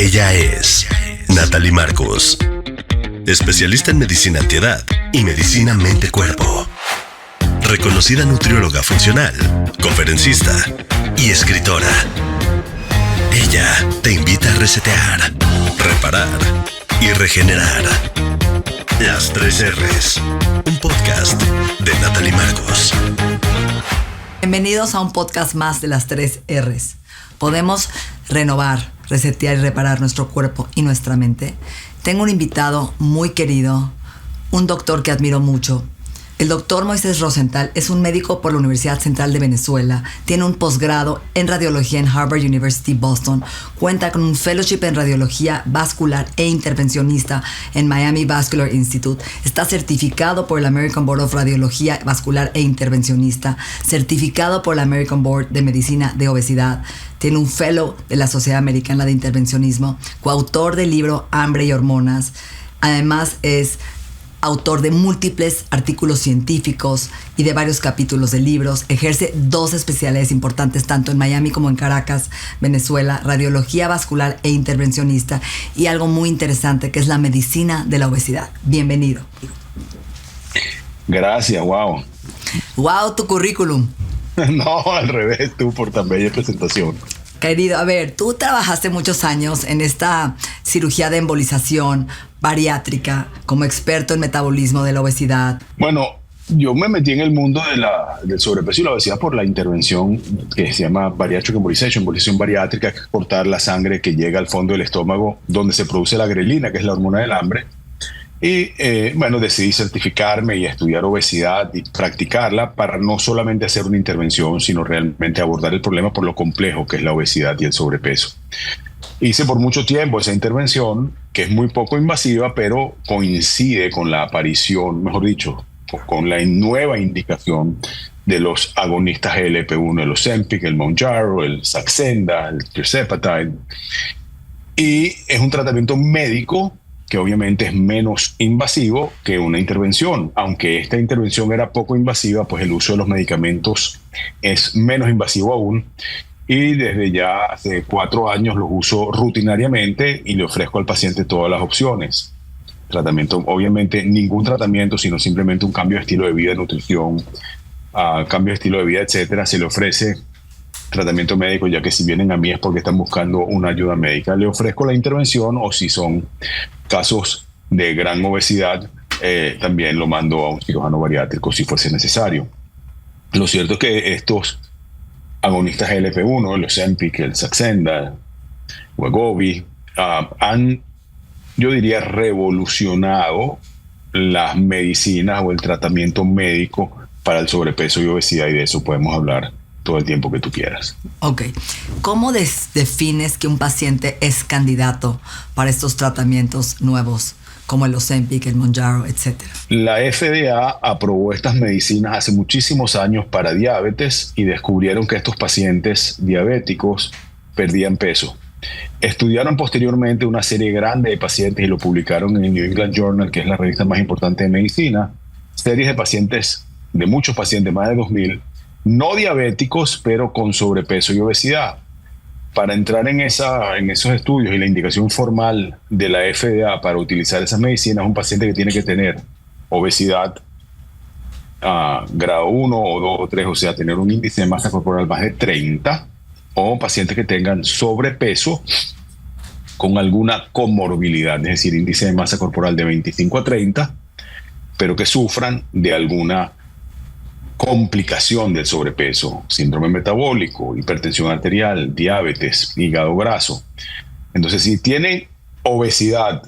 Ella es Natalie Marcos, especialista en medicina antiedad y medicina mente-cuerpo. Reconocida nutrióloga funcional, conferencista y escritora. Ella te invita a resetear, reparar y regenerar. Las 3 R's, un podcast de Natalie Marcos. Bienvenidos a un podcast más de las 3 R's. Podemos renovar, resetear y reparar nuestro cuerpo y nuestra mente. Tengo un invitado muy querido, un doctor que admiro mucho. El doctor Moisés Rosenthal es un médico por la Universidad Central de Venezuela, tiene un posgrado en radiología en Harvard University, Boston, cuenta con un fellowship en radiología vascular e intervencionista en Miami Vascular Institute, está certificado por el American Board of Radiología Vascular e Intervencionista, certificado por el American Board de Medicina de Obesidad, tiene un fellow de la Sociedad Americana de Intervencionismo, coautor del libro Hambre y Hormonas, además es autor de múltiples artículos científicos y de varios capítulos de libros. Ejerce 2 especialidades importantes tanto en Miami como en Caracas, Venezuela, radiología vascular e intervencionista, y algo muy interesante que es la medicina de la obesidad. Bienvenido. Gracias, wow. Wow, tu currículum. No, al revés, tú por tan bella presentación. Querido, a ver, tú trabajaste muchos años en esta cirugía de embolización bariátrica como experto en metabolismo de la obesidad. Bueno, yo me metí en el mundo del sobrepeso y la obesidad por la intervención que se llama bariatric embolization, embolización bariátrica, que es cortar la sangre que llega al fondo del estómago donde se produce la grelina, que es la hormona del hambre. Y bueno, decidí certificarme y estudiar obesidad y practicarla para no solamente hacer una intervención, sino realmente abordar el problema por lo complejo que es la obesidad y el sobrepeso. Hice por mucho tiempo esa intervención, que es muy poco invasiva, pero coincide con la aparición, mejor dicho, con la nueva indicación de los agonistas GLP-1, el Ozempic, el Mounjaro, el Saxenda, el tirzepatide. Y es un tratamiento médico que obviamente es menos invasivo que una intervención. Aunque esta intervención era poco invasiva, pues el uso de los medicamentos es menos invasivo aún. Y desde ya hace 4 años los uso rutinariamente y le ofrezco al paciente todas las opciones. Tratamiento, obviamente ningún tratamiento, sino simplemente un cambio de estilo de vida, nutrición, cambio de estilo de vida, etcétera. Se le ofrece tratamiento médico, ya que si vienen a mí es porque están buscando una ayuda médica. Le ofrezco la intervención, o si son casos de gran obesidad, también lo mando a un cirujano bariátrico si fuese necesario. Lo cierto es que estos agonistas GLP-1, el Ozempic, el Saxenda, el Wegovy, han, yo diría, revolucionado las medicinas o el tratamiento médico para el sobrepeso y obesidad, y de eso podemos hablar todo el tiempo que tú quieras. Ok. ¿Cómo defines que un paciente es candidato para estos tratamientos nuevos, como el Ozempic, el Mounjaro, etcétera? La FDA aprobó estas medicinas hace muchísimos años para diabetes y descubrieron que estos pacientes diabéticos perdían peso. Estudiaron posteriormente una serie grande de pacientes y lo publicaron en el New England Journal, que es la revista más importante de medicina. Series de pacientes, de muchos pacientes, más de 2,000, no diabéticos, pero con sobrepeso y obesidad. Para entrar en esos estudios y la indicación formal de la FDA para utilizar esas medicinas, un paciente que tiene que tener obesidad grado 1 o 2 o 3, o sea, tener un índice de masa corporal más de 30, o pacientes que tengan sobrepeso con alguna comorbilidad, es decir, índice de masa corporal de 25 a 30, pero que sufran de alguna complicación del sobrepeso, síndrome metabólico, hipertensión arterial, diabetes, hígado graso. Entonces, si tienen obesidad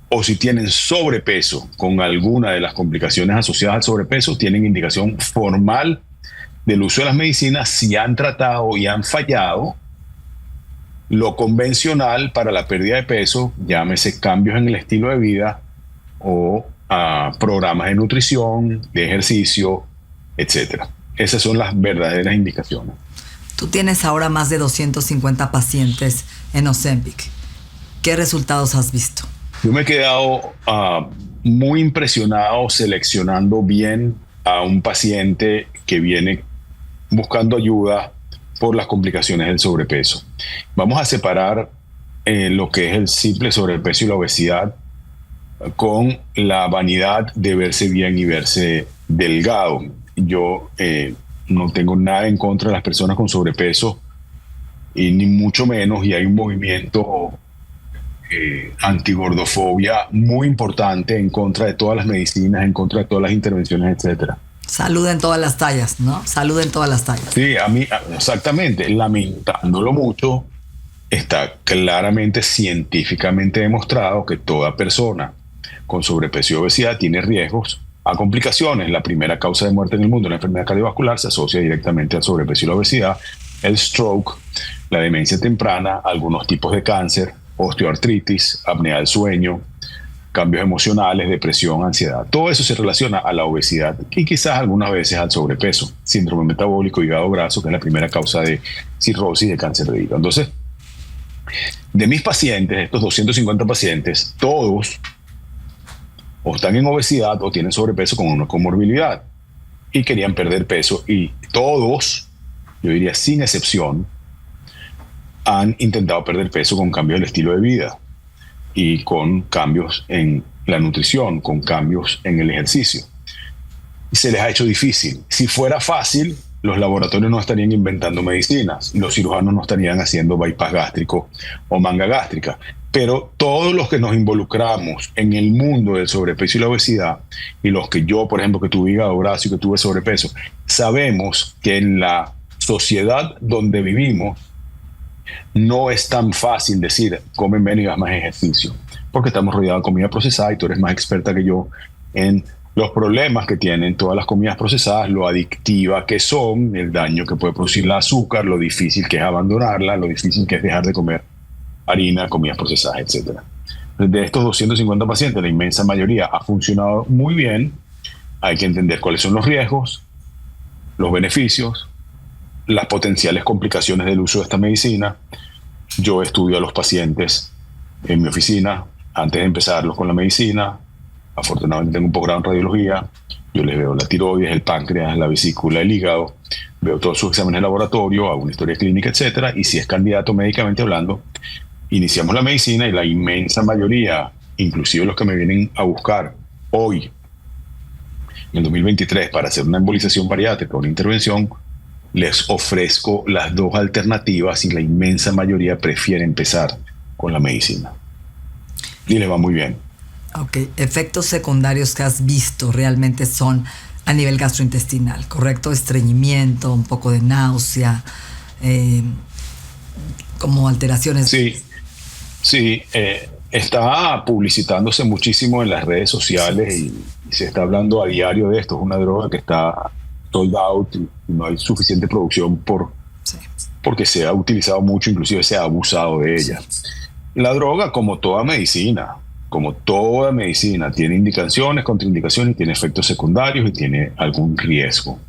o si tienen sobrepeso con alguna de las complicaciones asociadas al sobrepeso, tienen indicación formal del uso de las medicinas si han tratado y han fallado lo convencional para la pérdida de peso, llámese cambios en el estilo de vida o programas de nutrición, de ejercicio, etcétera. Esas son las verdaderas indicaciones. Tú tienes ahora más de 250 pacientes en Ozempic. ¿Qué resultados has visto? Yo me he quedado muy impresionado seleccionando bien a un paciente que viene buscando ayuda por las complicaciones del sobrepeso. Vamos a separar lo que es el simple sobrepeso y la obesidad con la vanidad de verse bien y verse delgado. Yo no tengo nada en contra de las personas con sobrepeso, y ni mucho menos, y hay un movimiento antigordofobia muy importante en contra de todas las medicinas, en contra de todas las intervenciones, etcétera. Salud en todas las tallas, ¿no? Salud en todas las tallas. Sí, a mí, exactamente, lamentándolo mucho, está claramente científicamente demostrado que toda persona con sobrepeso y obesidad tiene riesgos a complicaciones. La primera causa de muerte en el mundo, la enfermedad cardiovascular, se asocia directamente al sobrepeso y la obesidad, el stroke, la demencia temprana, algunos tipos de cáncer, osteoartritis, apnea del sueño, cambios emocionales, depresión, ansiedad. Todo eso se relaciona a la obesidad y quizás algunas veces al sobrepeso, síndrome metabólico, hígado graso, que es la primera causa de cirrosis y de cáncer de hígado. Entonces, de mis pacientes, estos 250 pacientes, todos o están en obesidad o tienen sobrepeso con una comorbilidad y querían perder peso, y todos, yo diría sin excepción, han intentado perder peso con cambios del estilo de vida y con cambios en la nutrición, con cambios en el ejercicio. Y se les ha hecho difícil. Si fuera fácil, los laboratorios no estarían inventando medicinas, los cirujanos no estarían haciendo bypass gástrico o manga gástrica. Pero todos los que nos involucramos en el mundo del sobrepeso y la obesidad, y los que yo, por ejemplo, que tuve hígado graso y que tuve sobrepeso, sabemos que en la sociedad donde vivimos no es tan fácil decir come menos y haz más ejercicio, porque estamos rodeados de comida procesada, y tú eres más experta que yo en los problemas que tienen todas las comidas procesadas, lo adictiva que son, el daño que puede producir el azúcar, lo difícil que es abandonarla, lo difícil que es dejar de comer harina, comidas procesadas, etc. De estos 250 pacientes, la inmensa mayoría ha funcionado muy bien. Hay que entender cuáles son los riesgos, los beneficios, las potenciales complicaciones del uso de esta medicina. Yo estudio a los pacientes en mi oficina antes de empezarlos con la medicina. Afortunadamente tengo un posgrado en radiología. Yo les veo la tiroides, el páncreas, la vesícula, el hígado, veo todos sus exámenes de laboratorio, hago una historia clínica, etcétera. Y si es candidato médicamente hablando, iniciamos la medicina, y la inmensa mayoría, inclusive los que me vienen a buscar hoy, en el 2023, para hacer una embolización bariátrica o una intervención, les ofrezco las dos alternativas, y la inmensa mayoría prefiere empezar con la medicina. Y les va muy bien. Ok, efectos secundarios que has visto realmente son a nivel gastrointestinal, ¿correcto? Estreñimiento, un poco de náusea, como alteraciones. Sí, está publicitándose muchísimo en las redes sociales, y se está hablando a diario de esto. Es una droga que está sold out y no hay suficiente producción porque se ha utilizado mucho, inclusive se ha abusado de ella. La droga, como toda medicina, tiene indicaciones, contraindicaciones, y tiene efectos secundarios y tiene algún riesgo.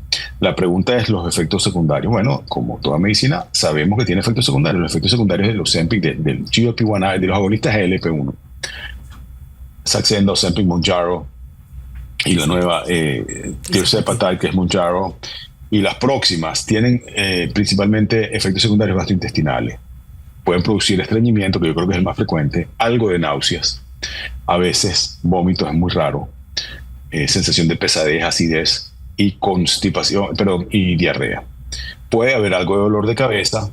La pregunta es los efectos secundarios. Bueno, como toda medicina, sabemos que tiene efectos secundarios. Los efectos secundarios de los Ozempic, del GLP-1, de los agonistas GLP-1, Saxenda, Ozempic, Mounjaro, y la nueva tirzepatide, que es Mounjaro, y las próximas tienen principalmente efectos secundarios gastrointestinales. Pueden producir estreñimiento, que yo creo que es el más frecuente, algo de náuseas, a veces vómitos, es muy raro, sensación de pesadez, acidez y constipación, y diarrea. Puede haber algo de dolor de cabeza,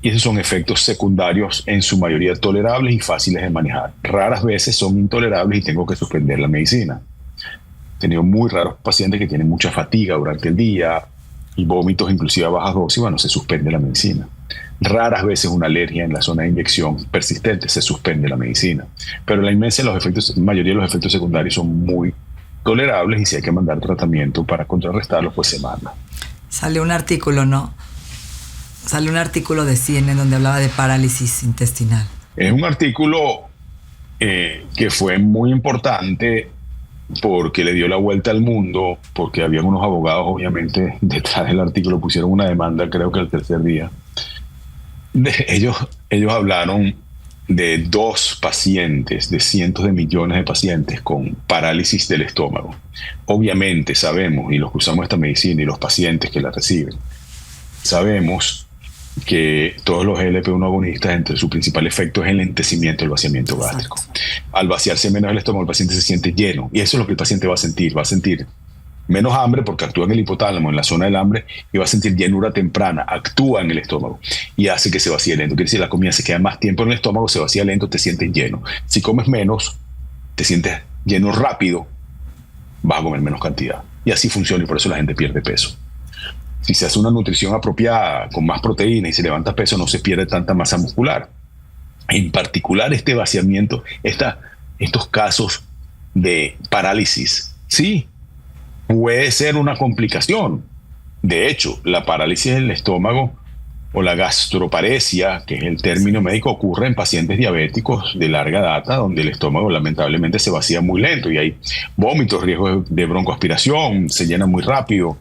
y esos son efectos secundarios en su mayoría tolerables y fáciles de manejar. Raras veces son intolerables y tengo que suspender la medicina. He tenido muy raros pacientes que tienen mucha fatiga durante el día y vómitos inclusive a bajas dosis. Bueno, se suspende la medicina. Raras veces una alergia en la zona de inyección persistente, se suspende la medicina. Pero la mayoría de los efectos secundarios son muy tolerables, y si hay que mandar tratamiento para contrarrestarlos, pues se manda. Salió un artículo, ¿no? Salió un artículo de CNN donde hablaba de parálisis intestinal. Es un artículo que fue muy importante porque le dio la vuelta al mundo, porque había unos abogados, obviamente, detrás del artículo, pusieron una demanda, creo que el tercer día. Ellos hablaron de 2 pacientes, de cientos de millones de pacientes con parálisis del estómago. Obviamente sabemos, y los que usamos esta medicina y los pacientes que la reciben, sabemos que todos los GLP-1 agonistas, entre su principal efecto es el lentecimiento del vaciamiento gástrico. Al vaciarse menos el estómago, el paciente se siente lleno, y eso es lo que el paciente va a sentir menos hambre porque actúa en el hipotálamo, en la zona del hambre, y va a sentir llenura temprana, actúa en el estómago y hace que se vacíe lento. Quiere decir, la comida se queda más tiempo en el estómago, se vacía lento, te sientes lleno. Si comes menos, te sientes lleno rápido, vas a comer menos cantidad. Y así funciona, y por eso la gente pierde peso. Si se hace una nutrición apropiada, con más proteína y se levanta peso, no se pierde tanta masa muscular. En particular, este vaciamiento, estos casos de parálisis, sí, puede ser una complicación. De hecho, la parálisis del estómago o la gastroparesia, que es el término médico, ocurre en pacientes diabéticos de larga data, donde el estómago lamentablemente se vacía muy lento y hay vómitos, riesgos de broncoaspiración, se llena muy rápido,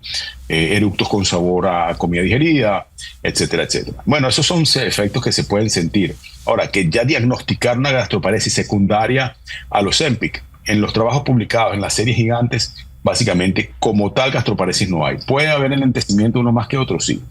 eructos con sabor a comida digerida, etcétera, etcétera. Bueno, esos son efectos que se pueden sentir. Ahora, que ya diagnosticar una gastroparesis secundaria a los Ozempic, en los trabajos publicados en las series gigantes, básicamente como tal gastroparesis no hay. Puede haber enlentecimiento uno más que otro, sí.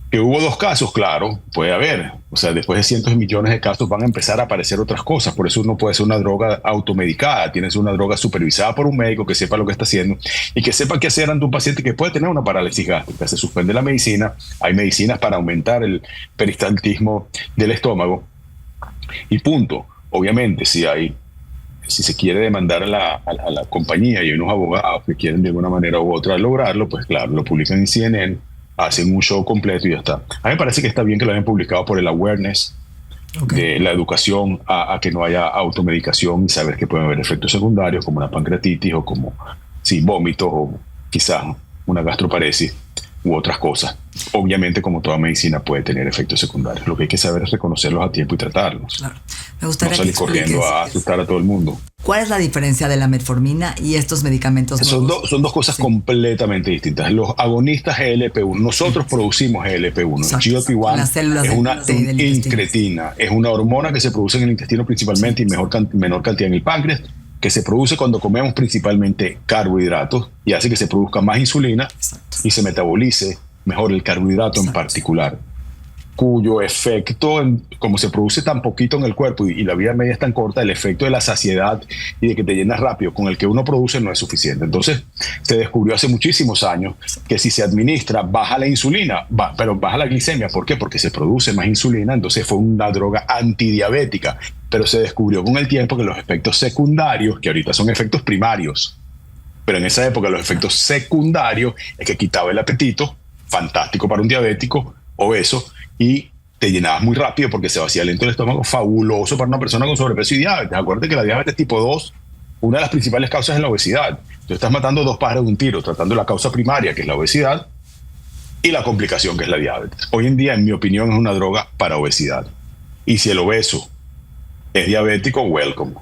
Que hubo 2 casos, claro, puede haber. O sea, después de cientos de millones de casos van a empezar a aparecer otras cosas. Por eso uno puede ser una droga automedicada. Tienes una droga supervisada por un médico que sepa lo que está haciendo y que sepa qué hacer ante un paciente que puede tener una parálisis gástrica. Se suspende la medicina. Hay medicinas para aumentar el peristaltismo del estómago. Y punto. Obviamente, si se quiere demandar a la compañía y hay unos abogados que quieren de alguna manera u otra lograrlo, pues claro, lo publican en CNN, hacen un show completo y ya está. A mí me parece que está bien que lo hayan publicado por el awareness de la educación a que no haya automedicación y saber que pueden haber efectos secundarios como una pancreatitis o como vómitos o quizás una gastroparesis u otras cosas. Obviamente, como toda medicina, puede tener efectos secundarios. Lo que hay que saber es reconocerlos a tiempo y tratarlos. Claro. Me gustaría no salir corriendo a asustar a todo el mundo. ¿Cuál es la diferencia de la metformina y estos medicamentos nuevos? Son dos cosas completamente distintas. Los agonistas GLP-1, nosotros producimos GLP-1. GLP-1 es una incretina, es una hormona que se produce en el intestino principalmente y menor cantidad en el páncreas, que se produce cuando comemos principalmente carbohidratos y hace que se produzca más insulina. Exacto. Y se metabolice mejor el carbohidrato. Exacto. En particular, cuyo efecto, como se produce tan poquito en el cuerpo y la vida media es tan corta, el efecto de la saciedad y de que te llenas rápido con el que uno produce no es suficiente. Entonces se descubrió hace muchísimos años que si se administra baja la insulina, pero baja la glicemia. ¿Por qué? Porque se produce más insulina, entonces fue una droga antidiabética. Pero se descubrió con el tiempo que los efectos secundarios, que ahorita son efectos primarios, pero en esa época los efectos secundarios es que quitaba el apetito, fantástico para un diabético obeso, y te llenabas muy rápido porque se vacía lento el estómago, fabuloso para una persona con sobrepeso y diabetes. Acuérdate que la diabetes tipo 2, una de las principales causas es la obesidad. Tú estás matando 2 pájaros de un tiro, tratando la causa primaria, que es la obesidad, y la complicación, que es la diabetes. Hoy en día, en mi opinión, es una droga para obesidad. Y si el obeso es diabético, welcome.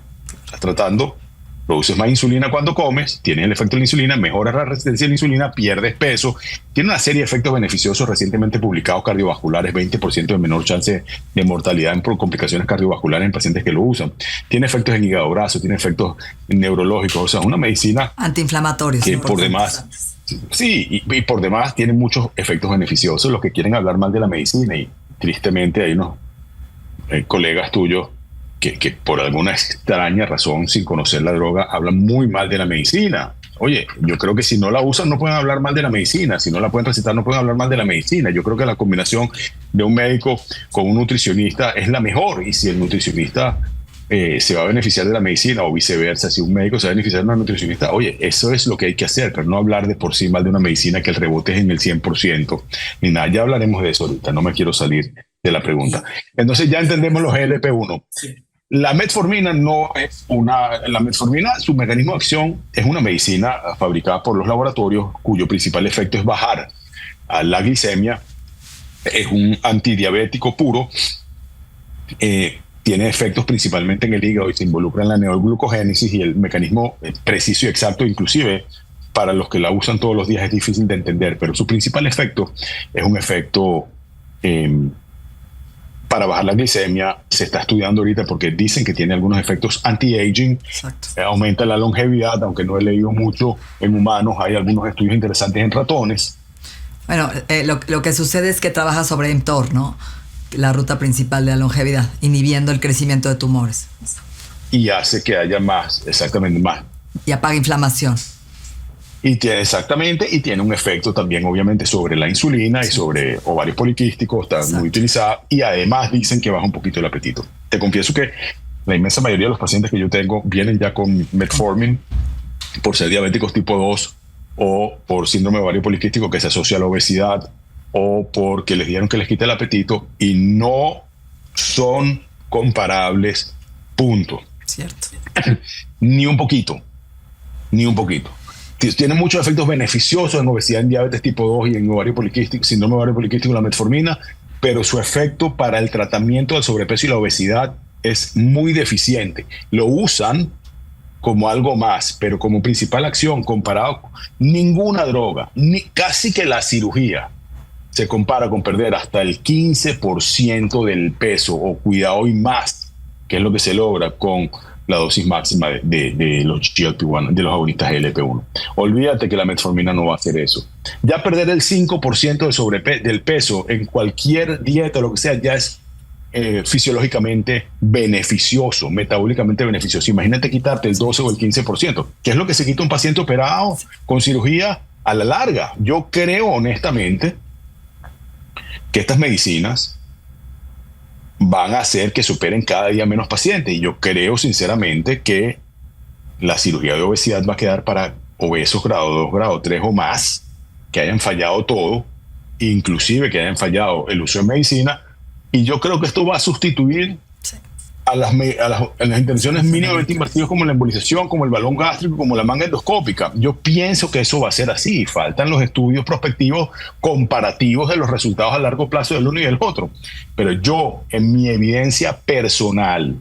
Estás tratando, produces más insulina cuando comes, tienes el efecto de la insulina, mejoras la resistencia a la insulina, pierdes peso. Tiene una serie de efectos beneficiosos recientemente publicados cardiovasculares, 20% de menor chance de mortalidad por complicaciones cardiovasculares en pacientes que lo usan. Tiene efectos en hígado graso, tiene efectos neurológicos, o sea, una medicina antiinflamatorios que por demás, sí, y por demás tiene muchos efectos beneficiosos. Los que quieren hablar mal de la medicina, y tristemente hay unos colegas tuyos que por alguna extraña razón, sin conocer la droga, hablan muy mal de la medicina. Oye, yo creo que si no la usan no pueden hablar mal de la medicina, si no la pueden recetar no pueden hablar mal de la medicina. Yo creo que la combinación de un médico con un nutricionista es la mejor, y si el nutricionista se va a beneficiar de la medicina o viceversa, si un médico se va a beneficiar de una nutricionista, oye, eso es lo que hay que hacer, pero no hablar de por sí mal de una medicina que el rebote es en el 100%, ni nada. Ya hablaremos de eso ahorita, no me quiero salir de la pregunta. Entonces ya entendemos los GLP-1. Sí. La metformina la metformina, su mecanismo de acción es una medicina fabricada por los laboratorios cuyo principal efecto es bajar a la glicemia. Es un antidiabético puro. Tiene efectos principalmente en el hígado y se involucra en la neoglucogénesis, y el mecanismo preciso y exacto, inclusive para los que la usan todos los días, es difícil de entender, pero su principal efecto es un efecto para bajar la glicemia. Se está estudiando ahorita porque dicen que tiene algunos efectos anti-aging. Aumenta la longevidad, aunque no he leído mucho en humanos. Hay algunos estudios interesantes en ratones. Bueno, lo que sucede es que trabaja sobre mTOR, ¿no? La ruta principal de la longevidad, inhibiendo el crecimiento de tumores. Y hace que haya más, exactamente más. Y apaga inflamación. Y tiene un efecto también, obviamente, sobre la insulina y sobre ovarios poliquísticos, está muy utilizada. Y además dicen que baja un poquito el apetito. Te confieso que la inmensa mayoría de los pacientes que yo tengo vienen ya con metformin por ser diabéticos tipo 2 o por síndrome de ovario poliquístico que se asocia a la obesidad o porque les dieron que les quite el apetito y no son comparables, punto. Cierto. Ni un poquito. Tiene muchos efectos beneficiosos en obesidad, en diabetes tipo 2 y en ovario poliquístico, síndrome de ovario poliquístico, la metformina, pero su efecto para el tratamiento del sobrepeso y la obesidad es muy deficiente. Lo usan como algo más, pero como principal acción comparado con ninguna droga, ni casi que la cirugía, se compara con perder hasta el 15% del peso o cuidado y más, que es lo que se logra con la dosis máxima de los GLP-1, de los agonistas GLP-1. Olvídate que la metformina no va a hacer eso. Ya perder el 5% del peso en cualquier dieta, lo que sea, ya es fisiológicamente beneficioso, metabólicamente beneficioso. Imagínate quitarte el 12 o el 15%, que es lo que se quita un paciente operado con cirugía a la larga. Yo creo honestamente que estas medicinas van a hacer que superen cada día menos pacientes. Y yo creo sinceramente que la cirugía de obesidad va a quedar para obesos grado 2, grado 3 o más, que hayan fallado todo, inclusive que hayan fallado el uso de medicina. Y yo creo que esto va a sustituir a las intervenciones mínimamente invasivas como la embolización, como el balón gástrico, como la manga endoscópica. Yo pienso que eso va a ser así. Faltan los estudios prospectivos comparativos de los resultados a largo plazo del uno y del otro. Pero yo, en mi evidencia personal,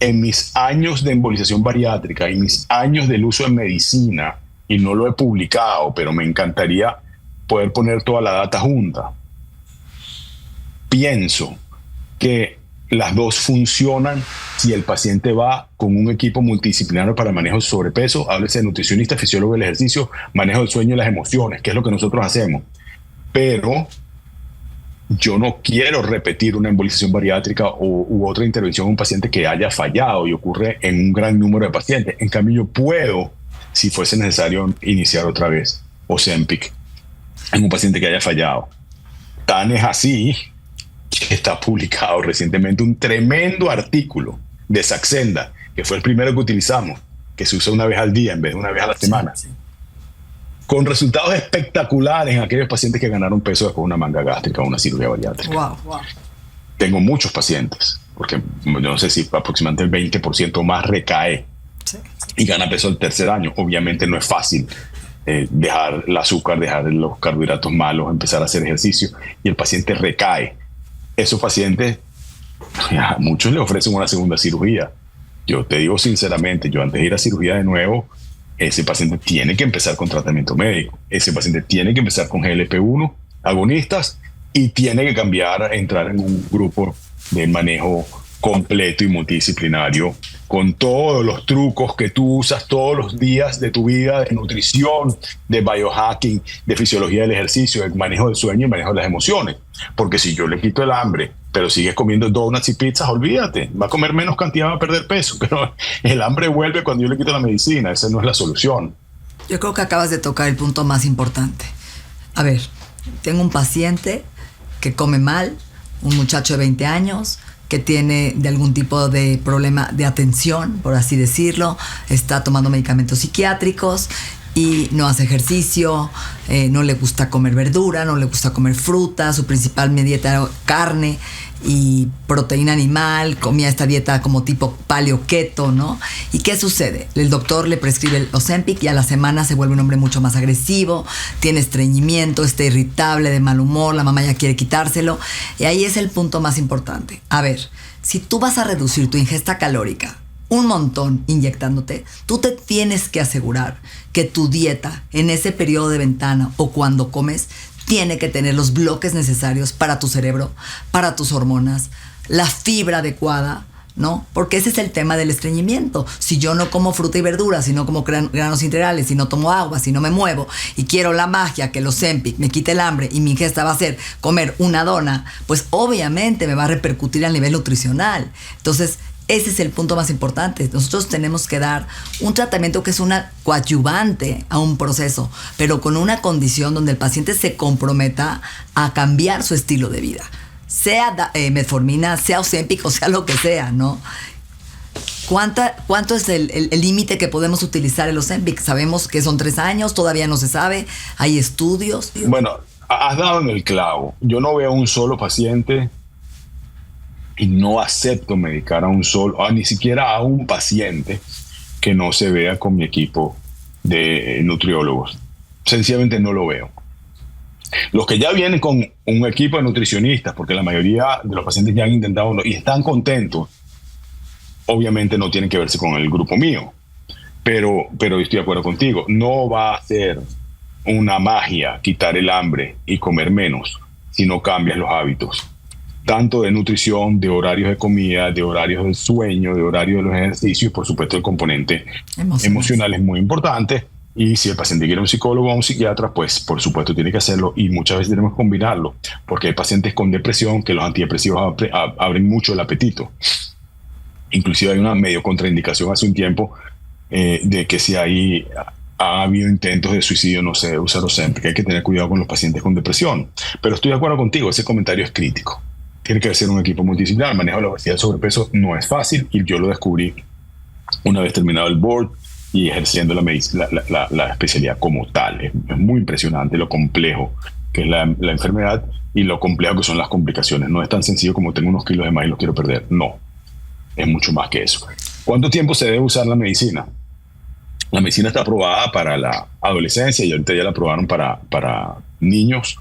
en mis años de embolización bariátrica y mis años del uso de medicina, y no lo he publicado, pero me encantaría poder poner toda la data junta, pienso que las dos funcionan si el paciente va con un equipo multidisciplinario para manejo de sobrepeso, háblese de nutricionista, fisiólogo del ejercicio, manejo del sueño y las emociones, que es lo que nosotros hacemos. Pero yo no quiero repetir una embolización bariátrica u otra intervención en un paciente que haya fallado y ocurre en un gran número de pacientes. En cambio, yo puedo, si fuese necesario, iniciar otra vez Ozempic en un paciente que haya fallado. Tan es así que está publicado recientemente un tremendo artículo de Saxenda, que fue el primero que utilizamos, que se usa una vez al día en vez de una vez a la semana, con resultados espectaculares en aquellos pacientes que ganaron peso después de una manga gástrica o una cirugía bariátrica. Wow. Tengo muchos pacientes, porque yo no sé si aproximadamente el 20% más recae y gana peso el tercer año. Obviamente no es fácil dejar el azúcar, dejar los carbohidratos malos, empezar a hacer ejercicio, y el paciente recae. Esos pacientes, a muchos le ofrecen una segunda cirugía. Yo te digo sinceramente, yo antes de ir a cirugía de nuevo, ese paciente tiene que empezar con tratamiento médico. Ese paciente tiene que empezar con GLP-1, agonistas, y tiene que cambiar, entrar en un grupo de manejo completo y multidisciplinario, con todos los trucos que tú usas todos los días de tu vida, de nutrición, de biohacking, de fisiología del ejercicio, de manejo del sueño y manejo de las emociones. Porque si yo le quito el hambre, pero sigues comiendo donuts y pizzas, olvídate, va a comer menos cantidad, va a perder peso, pero el hambre vuelve cuando yo le quito la medicina. Esa no es la solución. Yo creo que acabas de tocar el punto más importante. A ver, tengo un paciente que come mal, un muchacho de 20 años, que tiene de algún tipo de problema de atención, por así decirlo, está tomando medicamentos psiquiátricos y no hace ejercicio, no le gusta comer verdura, no le gusta comer fruta, su principal dieta era carne y proteína animal, comía esta dieta como tipo paleo keto, ¿no? ¿Y qué sucede? El doctor le prescribe el Ozempic y a la semana se vuelve un hombre mucho más agresivo, tiene estreñimiento, está irritable, de mal humor, la mamá ya quiere quitárselo. Y ahí es el punto más importante. A ver, si tú vas a reducir tu ingesta calórica un montón inyectándote, tú te tienes que asegurar que tu dieta en ese periodo de ventana o cuando comes tiene que tener los bloques necesarios para tu cerebro, para tus hormonas, la fibra adecuada, ¿no? Porque ese es el tema del estreñimiento. Si yo no como fruta y verdura, si no como granos integrales, si no tomo agua, si no me muevo y quiero la magia que el Ozempic me quite el hambre y mi ingesta va a ser comer una dona, pues obviamente me va a repercutir a nivel nutricional. Entonces, ese es el punto más importante. Nosotros tenemos que dar un tratamiento que es una coadyuvante a un proceso, pero con una condición donde el paciente se comprometa a cambiar su estilo de vida. Sea metformina, sea Ozempic o sea lo que sea, ¿no? ¿Cuánto es el límite que podemos utilizar el Ozempic? Sabemos que son 3 años, todavía no se sabe, hay estudios. Bueno, has dado en el clavo. Yo no veo un solo paciente y no acepto medicar a un solo, ni siquiera a un paciente que no se vea con mi equipo de nutriólogos. Sencillamente no lo veo. Los que ya vienen con un equipo de nutricionistas, porque la mayoría de los pacientes ya han intentado y están contentos, obviamente no tienen que verse con el grupo mío. Pero estoy de acuerdo contigo, no va a ser una magia quitar el hambre y comer menos si no cambias los hábitos, tanto de nutrición, de horarios de comida, de horarios del sueño, de horarios de los ejercicios, por supuesto el componente emocional es muy importante. Y si el paciente quiere un psicólogo o un psiquiatra, pues por supuesto tiene que hacerlo, y muchas veces tenemos que combinarlo, porque hay pacientes con depresión que los antidepresivos abren mucho el apetito. Inclusive hay una medio contraindicación hace un tiempo de que si ha habido intentos de suicidio, no sé, usar Ozempic. Hay que tener cuidado con los pacientes con depresión. Pero estoy de acuerdo contigo, ese comentario es crítico. Tiene que ser un equipo multidisciplinar. El manejo de la obesidad y sobrepeso no es fácil, y yo lo descubrí una vez terminado el board y ejerciendo la especialidad como tal. Es muy impresionante lo complejo que es la enfermedad y lo complejo que son las complicaciones. No es tan sencillo como tengo unos kilos de más y los quiero perder. No, es mucho más que eso. ¿Cuánto tiempo se debe usar la medicina? La medicina está aprobada para la adolescencia y ahorita ya la aprobaron para niños.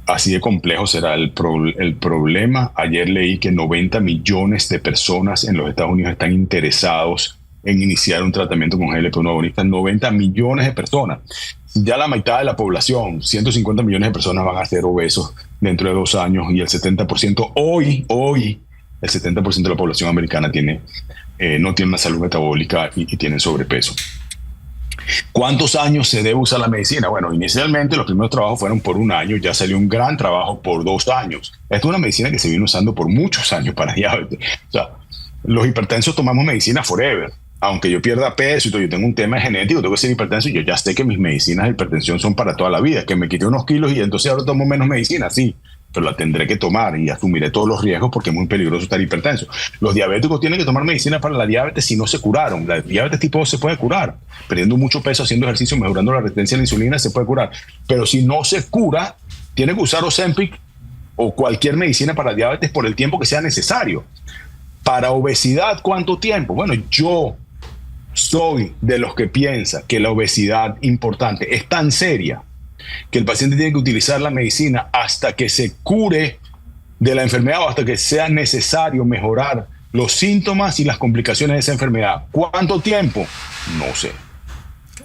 Así de complejo será el problema. Ayer leí que 90 millones de personas en los Estados Unidos están interesados en iniciar un tratamiento con GLP-1 agonista. 90 millones de personas. Ya la mitad de la población, 150 millones de personas, van a ser obesos dentro de 2 años, y el 70% hoy, el 70% de la población americana no tiene una salud metabólica y tienen sobrepeso. ¿Cuántos años se debe usar la medicina? Bueno, inicialmente los primeros trabajos fueron por 1 año, ya salió un gran trabajo por 2 años. Esta es una medicina que se viene usando por muchos años para diabetes. O sea, los hipertensos tomamos medicina forever. Aunque yo pierda peso y todo, yo tengo un tema genético, tengo que ser hipertenso, y yo ya sé que mis medicinas de hipertensión son para toda la vida, que me quité unos kilos y entonces ahora tomo menos medicina, sí, pero la tendré que tomar y asumiré todos los riesgos porque es muy peligroso estar hipertenso. Los diabéticos tienen que tomar medicina para la diabetes si no se curaron. La diabetes tipo 2 se puede curar. Perdiendo mucho peso, haciendo ejercicio, mejorando la resistencia a la insulina, se puede curar. Pero si no se cura, tiene que usar Ozempic o cualquier medicina para diabetes por el tiempo que sea necesario. Para obesidad, ¿cuánto tiempo? Bueno, yo soy de los que piensa que la obesidad importante es tan seria que el paciente tiene que utilizar la medicina hasta que se cure de la enfermedad o hasta que sea necesario mejorar los síntomas y las complicaciones de esa enfermedad. ¿Cuánto tiempo? No sé.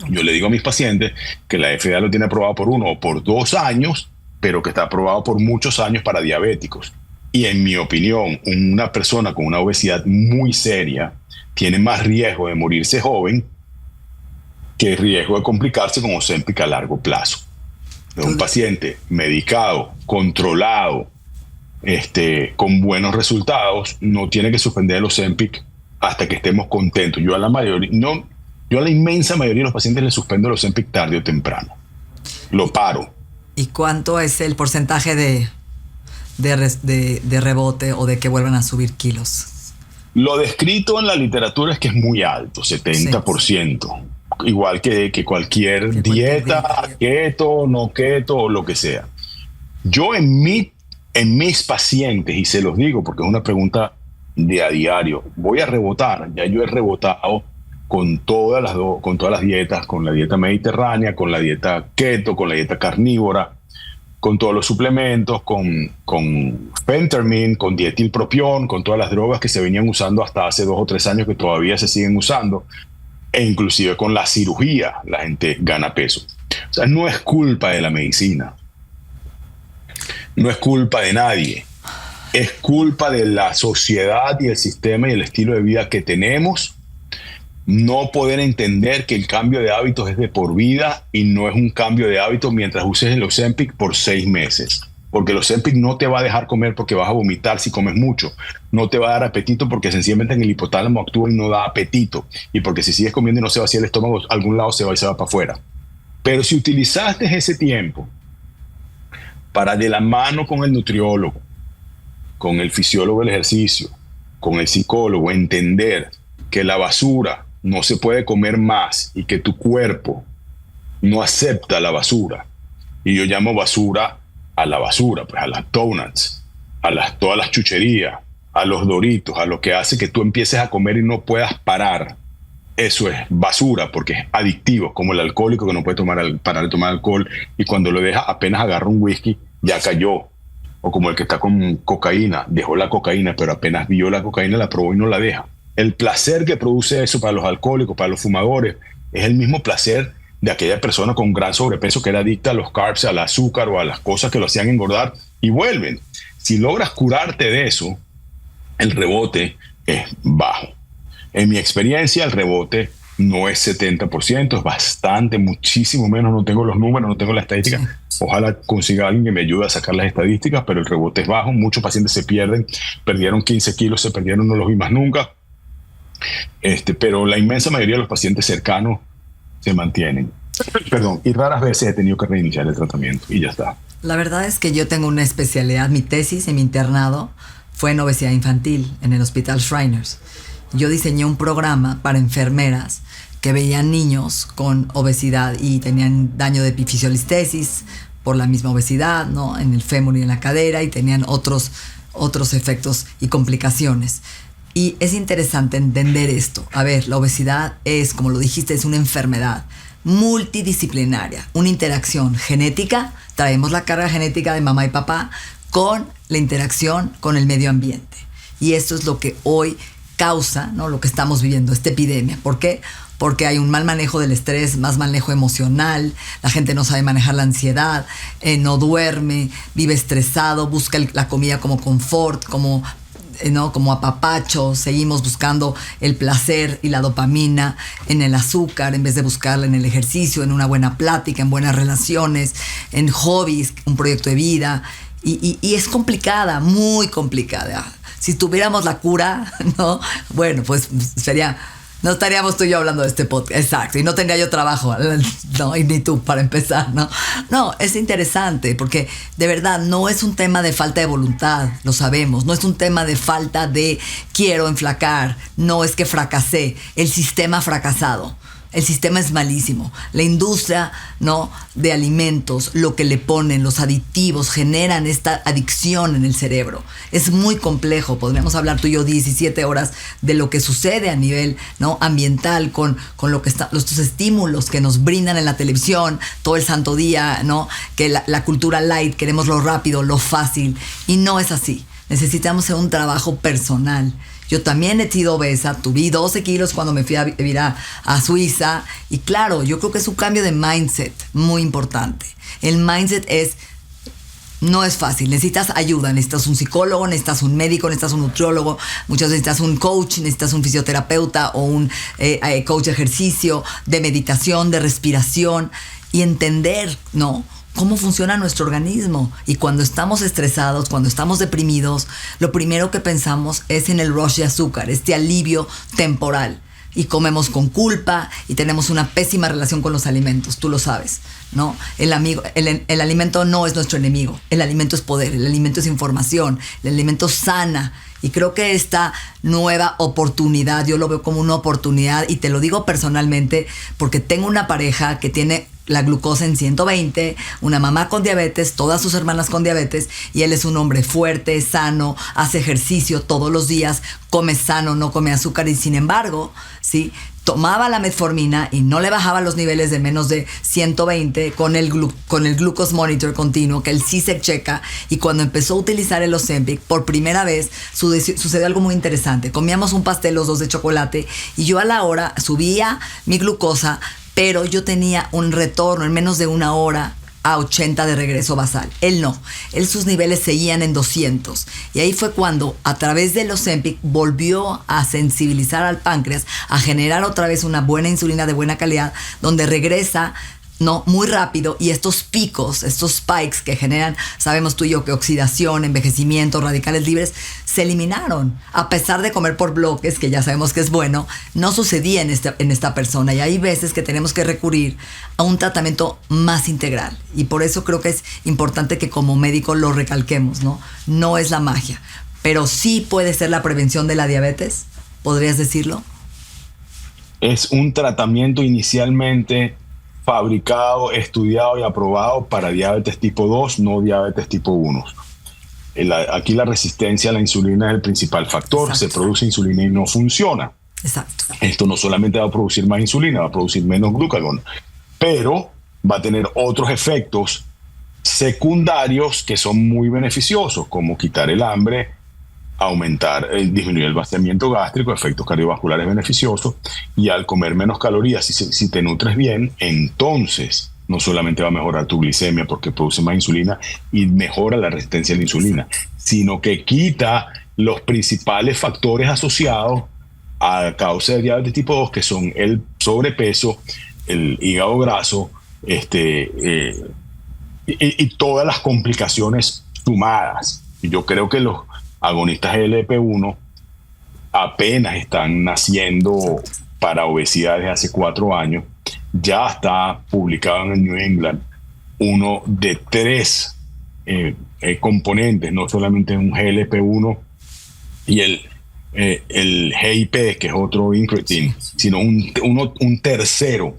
Yo le digo a mis pacientes que la FDA lo tiene aprobado por 1 o por 2 años, pero que está aprobado por muchos años para diabéticos. Y en mi opinión, una persona con una obesidad muy seria tiene más riesgo de morirse joven que riesgo de complicarse con Ozempic a largo plazo. Un paciente medicado, controlado, con buenos resultados, no tiene que suspender el Ozempic hasta que estemos contentos. Yo a la inmensa mayoría de los pacientes les suspendo el Ozempic tarde o temprano. Lo paro. ¿Y cuánto es el porcentaje de rebote o de que vuelvan a subir kilos? Lo descrito en la literatura es que es muy alto, 70%. Sí. Igual que cualquier dieta, keto, no keto o lo que sea. Yo en mis pacientes, y se los digo porque es una pregunta de a diario, voy a rebotar. Ya yo he rebotado con todas las dietas, con la dieta mediterránea, con la dieta keto, con la dieta carnívora, con todos los suplementos, con Phentermine, con dietilpropión, con todas las drogas que se venían usando hasta hace 2 o 3 años, que todavía se siguen usando, e inclusive con la cirugía la gente gana peso. O sea, no es culpa de la medicina, no es culpa de nadie, es culpa de la sociedad y el sistema y el estilo de vida que tenemos. No poder entender que el cambio de hábitos es de por vida y no es un cambio de hábito mientras uses el Ozempic por 6 meses. Porque el Ozempic no te va a dejar comer porque vas a vomitar si comes mucho. No te va a dar apetito porque sencillamente en el hipotálamo actúa y no da apetito. Y porque si sigues comiendo y no se vacía el estómago, a algún lado se va y se va para afuera. Pero si utilizaste ese tiempo para, de la mano con el nutriólogo, con el fisiólogo del ejercicio, con el psicólogo, entender que la basura no se puede comer más y que tu cuerpo no acepta la basura. Y yo llamo basura a la basura, pues a las donuts, todas las chucherías, a los Doritos, a lo que hace que tú empieces a comer y no puedas parar. Eso es basura porque es adictivo, como el alcohólico que no puede parar de tomar alcohol y cuando lo deja apenas agarra un whisky, ya cayó. O como el que está con cocaína, dejó la cocaína, pero apenas vio la cocaína, la probó y no la deja. El placer que produce eso para los alcohólicos, para los fumadores, es el mismo placer de aquella persona con gran sobrepeso que era adicta a los carbs, al azúcar o a las cosas que lo hacían engordar y vuelven. Si logras curarte de eso, el rebote es bajo. En mi experiencia, el rebote no es 70%, es bastante, muchísimo menos. No tengo los números, no tengo la estadística. Sí. Ojalá consiga alguien que me ayude a sacar las estadísticas, pero el rebote es bajo. Muchos pacientes se pierden, perdieron 15 kilos, se perdieron, no los vi más nunca. Pero la inmensa mayoría de los pacientes cercanos se mantienen. Perdón, y raras veces he tenido que reiniciar el tratamiento y ya está. La verdad es que yo tengo una especialidad. Mi tesis en mi internado fue en obesidad infantil en el Hospital Shriners. Yo diseñé un programa para enfermeras que veían niños con obesidad y tenían daño de epifisiolistesis por la misma obesidad, ¿no? En el fémur y en la cadera, y tenían otros efectos y complicaciones. Y es interesante entender esto. A ver, la obesidad es, como lo dijiste, es una enfermedad multidisciplinaria, una interacción genética. Traemos la carga genética de mamá y papá con la interacción con el medio ambiente. Y esto es lo que hoy causa, ¿no?, lo que estamos viviendo, esta epidemia. ¿Por qué? Porque hay un mal manejo del estrés, más manejo emocional, la gente no sabe manejar la ansiedad, no duerme, vive estresado, busca la comida como confort, como apapacho. Seguimos buscando el placer y la dopamina en el azúcar en vez de buscarla en el ejercicio, en una buena plática, en buenas relaciones, en hobbies, un proyecto de vida. Y es complicada, muy complicada. Si tuviéramos la cura, ¿no? Bueno, pues no estaríamos tú y yo hablando de este podcast. Exacto. Y no tendría yo trabajo, no, y ni tú para empezar, ¿no? No, es interesante porque de verdad no es un tema de falta de voluntad, lo sabemos. No es un tema de falta de quiero enflacar. No es que fracasé. El sistema ha fracasado. El sistema es malísimo. La industria, ¿no?, de alimentos, lo que le ponen, los aditivos, generan esta adicción en el cerebro. Es muy complejo. Podríamos hablar tú y yo 17 horas de lo que sucede a nivel, ¿no?, ambiental con lo que los estímulos que nos brindan en la televisión todo el santo día, ¿no? Que la cultura light, queremos lo rápido, lo fácil. Y no es así. Necesitamos hacer un trabajo personal. Yo también he sido obesa, tuve 12 kilos cuando me fui a vivir a Suiza. Y claro, yo creo que es un cambio de mindset muy importante. El mindset no es fácil, necesitas ayuda, necesitas un psicólogo, necesitas un médico, necesitas un nutriólogo, muchas veces necesitas un coach, necesitas un fisioterapeuta o un coach de ejercicio, de meditación, de respiración, y entender, ¿no?, cómo funciona nuestro organismo. Y cuando estamos estresados, cuando estamos deprimidos, lo primero que pensamos es en el rush de azúcar, este alivio temporal. Y comemos con culpa y tenemos una pésima relación con los alimentos, tú lo sabes, ¿no? El alimento no es nuestro enemigo, el alimento es poder, el alimento es información, el alimento sana. Y creo que esta nueva oportunidad, yo lo veo como una oportunidad, y te lo digo personalmente porque tengo una pareja que tiene la glucosa en 120, una mamá con diabetes, todas sus hermanas con diabetes, y él es un hombre fuerte, sano, hace ejercicio todos los días, come sano, no come azúcar, y sin embargo, ¿sí?, tomaba la metformina y no le bajaba los niveles de menos de 120 con el glucose monitor continuo, que él sí se checa. Y cuando empezó a utilizar el Ozempic, por primera vez sucedió algo muy interesante. Comíamos un pastel los dos de chocolate y yo a la hora subía mi glucosa, pero yo tenía un retorno en menos de una hora a 80 de regreso basal. Él no. Sus niveles seguían en 200. Y ahí fue cuando, a través del Ozempic, volvió a sensibilizar al páncreas, a generar otra vez una buena insulina de buena calidad, donde regresa muy rápido, y estos picos, estos spikes que generan, sabemos tú y yo, que oxidación, envejecimiento, radicales libres, se eliminaron. A pesar de comer por bloques, que ya sabemos que es bueno, no sucedía en esta persona. Y hay veces que tenemos que recurrir a un tratamiento más integral. Y por eso creo que es importante que como médico lo recalquemos, ¿no? No es la magia, pero sí puede ser la prevención de la diabetes, ¿podrías decirlo? Es un tratamiento inicialmente fabricado, estudiado y aprobado para diabetes tipo 2, no diabetes tipo 1. Aquí la resistencia a la insulina es el principal factor. Exacto. Se produce insulina y no funciona. Exacto. Esto no solamente va a producir más insulina, va a producir menos glucagón, pero va a tener otros efectos secundarios que son muy beneficiosos, como quitar el hambre, disminuir el vaciamiento gástrico, efectos cardiovasculares beneficiosos, y al comer menos calorías, si te nutres bien, entonces no solamente va a mejorar tu glicemia porque produce más insulina y mejora la resistencia a la insulina, sino que quita los principales factores asociados a causa de diabetes tipo 2, que son el sobrepeso, el hígado graso, y todas las complicaciones sumadas. Y yo creo que los agonistas GLP-1 apenas están naciendo para obesidad desde hace 4 años. Ya está publicado en el New England uno de 3 componentes, no solamente un GLP-1 y el GIP, que es otro incretin, sino un tercero.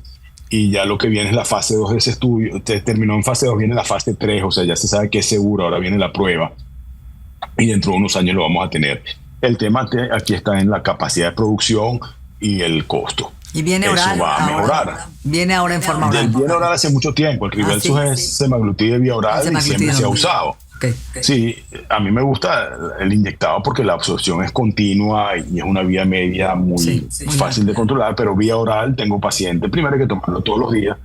Y ya lo que viene es la fase 2 de ese estudio. Terminó en fase 2, viene la fase 3, o sea, ya se sabe que es seguro, ahora viene la prueba. Y dentro de unos años lo vamos a tener. El tema aquí está en la capacidad de producción y el costo. Y viene oral. Eso va a mejorar. Viene ahora en forma oral. Viene oral hace mucho tiempo. El Rybelsus es semaglutide vía oral y siempre se ha usado. Okay. Sí, a mí me gusta el inyectado porque la absorción es continua y es una vía media muy fácil de controlar, pero vía oral tengo pacientes, primero hay que tomarlo todos los días,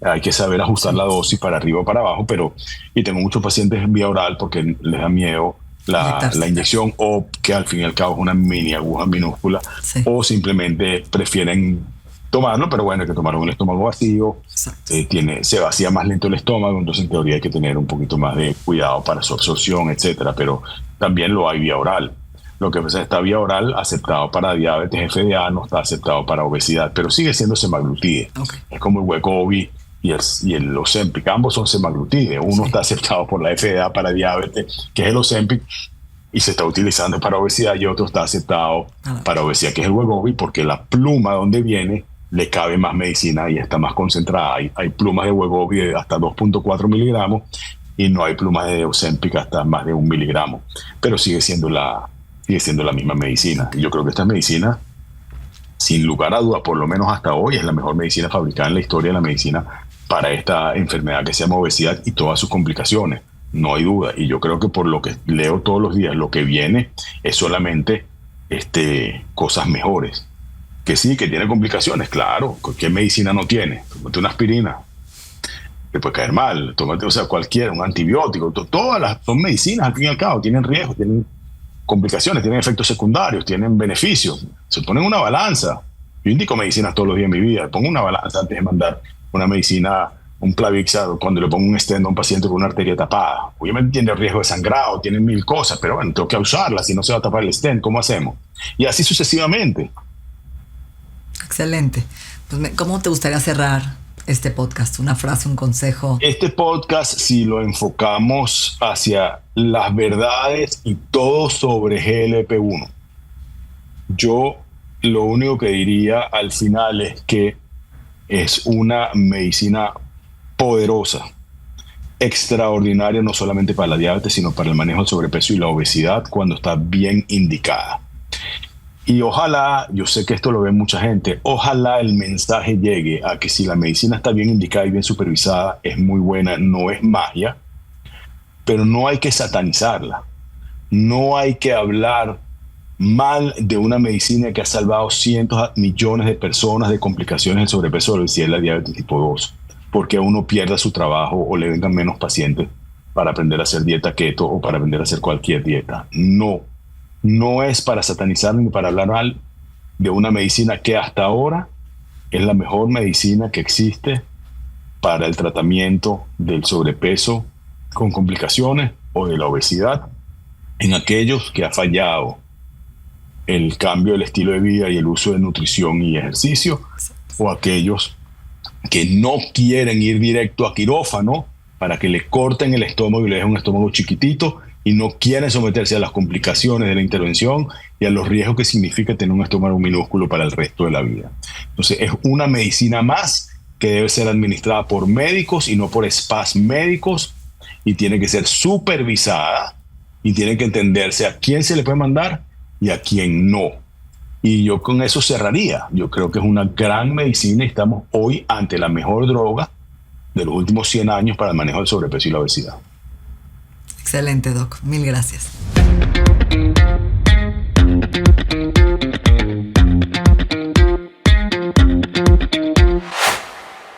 hay que saber ajustar la dosis para arriba o para abajo, y tengo muchos pacientes vía oral porque les da miedo la inyección, o que al fin y al cabo es una mini aguja minúscula, o simplemente prefieren tomarlo, pero bueno, hay que tomarlo en el estómago vacío. Se vacía más lento el estómago, entonces en teoría hay que tener un poquito más de cuidado para su absorción, etcétera, pero también lo hay vía oral. Lo que pasa es que está vía oral aceptado para diabetes FDA, no está aceptado para obesidad, pero sigue siendo semaglutide. Es como el Wegovy y el Ozempic, ambos son semaglutide. Uno está aceptado por la FDA para diabetes, que es el Ozempic, y se está utilizando para obesidad, y otro está aceptado para obesidad, que es el Wegovy, porque la pluma donde viene le cabe más medicina y está más concentrada. Hay plumas de Wegovy de hasta 2.4 miligramos y no hay plumas de Ozempic hasta más de 1 miligramo, pero sigue siendo la misma medicina. Y yo creo que esta medicina, sin lugar a duda, por lo menos hasta hoy, es la mejor medicina fabricada en la historia de la medicina para esta enfermedad que se llama obesidad y todas sus complicaciones. No hay duda. Y yo creo que por lo que leo todos los días, lo que viene es solamente cosas mejores. Que sí, que tiene complicaciones, claro. ¿Qué medicina no tiene? Tómate una aspirina, te puede caer mal. Tómate, cualquiera, un antibiótico. Todas son medicinas, al fin y al cabo. Tienen riesgos, tienen complicaciones, tienen efectos secundarios, tienen beneficios. Se ponen una balanza. Yo indico medicinas todos los días de mi vida. Pongo una balanza antes de mandar una medicina, un Plavix, cuando le pongo un stent a un paciente con una arteria tapada. Obviamente tiene riesgo de sangrado, tiene 1000 cosas, pero bueno, tengo que usarla. Si no se va a tapar el stent, ¿cómo hacemos? Y así sucesivamente. Excelente. Pues, ¿cómo te gustaría cerrar este podcast? Una frase, un consejo. Este podcast, si lo enfocamos hacia las verdades y todo sobre GLP-1, yo lo único que diría al final es que es una medicina poderosa, extraordinaria, no solamente para la diabetes, sino para el manejo del sobrepeso y la obesidad cuando está bien indicada. Y ojalá, yo sé que esto lo ve mucha gente, ojalá el mensaje llegue a que si la medicina está bien indicada y bien supervisada, es muy buena, no es magia, pero no hay que satanizarla. No hay que hablar mal de una medicina que ha salvado cientos, millones de personas de complicaciones del sobrepeso, de la obesidad y la diabetes tipo 2. porque uno pierda su trabajo o le vengan menos pacientes para aprender a hacer dieta keto o para aprender a hacer cualquier dieta. No es para satanizar ni para hablar mal de una medicina que hasta ahora es la mejor medicina que existe para el tratamiento del sobrepeso con complicaciones o de la obesidad en aquellos que ha fallado el cambio del estilo de vida y el uso de nutrición y ejercicio, o aquellos que no quieren ir directo a quirófano para que le corten el estómago y le dejen un estómago chiquitito y no quieren someterse a las complicaciones de la intervención y a los riesgos que significa tener un estómago minúsculo para el resto de la vida. Entonces es una medicina más que debe ser administrada por médicos y no por spas médicos, y tiene que ser supervisada y tiene que entenderse a quién se le puede mandar y a quién no. Y yo con eso cerraría. Yo creo que es una gran medicina y estamos hoy ante la mejor droga de los últimos 100 años para el manejo del sobrepeso y la obesidad. Excelente, Doc. Mil gracias.